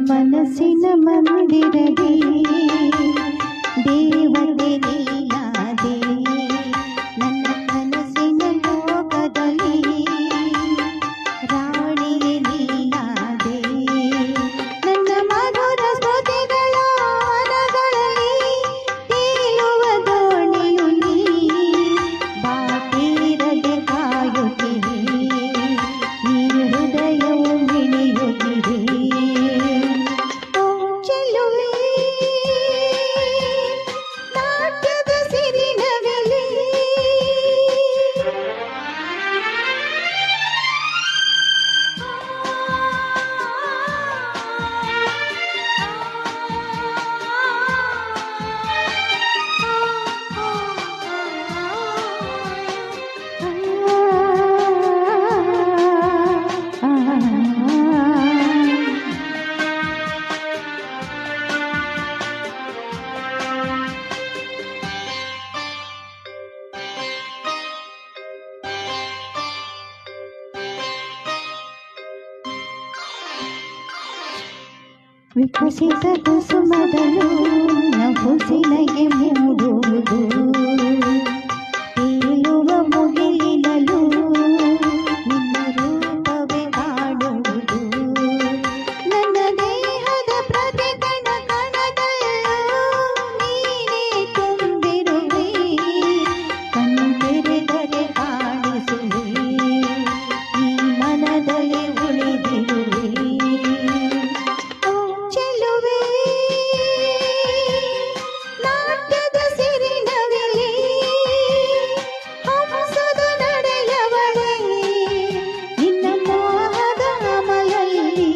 ಮನಸ್ಸಿನ ಮಂದಿರದಿ ದೇವತೆ ನೀನಾದೆ ನನ್ನ ಕನಸಿನ ಲೋಕದಲ್ಲಿ ರಾಣಿಯೇ ನೀನಾದೆ ನನ್ನ ಮಧುರ ಸ್ತುತಿಗಳ ವನಗಳಲ್ಲಿ ತೇಲುವ ದೋಣಿಯು ನೀ ಬಾಕಿರದೆ ಕಾಯುತ್ತಿದೆ ಈ ಹೃದಯವು ಮಿಣಿಯುತ್ತಿದೆ ವಿಕಸಿತ ಕುಸುಮದಲು ನಗುಸಿನಗೆ ಮೂಡುವುದು ತೇಲುವ ಮುಗಿಲಿನಲು ನಿನ್ನ ರೂಪವೇ ಕಾಡುವುದು ನನ್ನ ದೇಹದ ಪ್ರತಿ ಕಣ ಕಣದಲ್ಲೂ ನೀನೇ ತುಂಬಿರುವೆ ಕಣ್ಣೆರೆದರೆ ಕಾಣಿಸುವೆ ಈ ಮನದಲ್ಲಿ ಉಳಿದಿರುವೆ ನಾಟ್ಯದ ಸಿರಿನವಿಲಿ ಹಂಸದ ನಡೆಯವಳೆ ನಿನ್ನ ಮೋಹದ ಅಮಲಲ್ಲಿ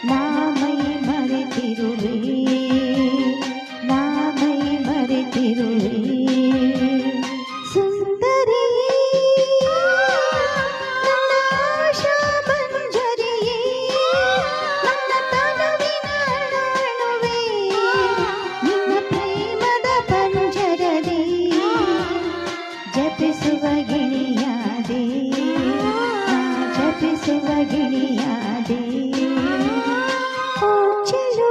ನಾಮೈ ಮರೆತಿರುವೆ ನಾಮೈ ಮರೆತಿರುವೆ ಸುಂದರಿ ನನ್ನ ಆಶಾ ಮಂಜರಿಯೇ ನನ್ನ ತನುವಿನ ಅಣುವೆ ನಿನ್ನ ಪ್ರೇಮದ ಪಂಜರದಿ ಜಪಿಸುವ ಗಿಣಿಯಾದೆ ನಾ ಜಪಿಸುವ ಗಿಣಿಯಾದೆ ಓ ಚೆಲುವೆ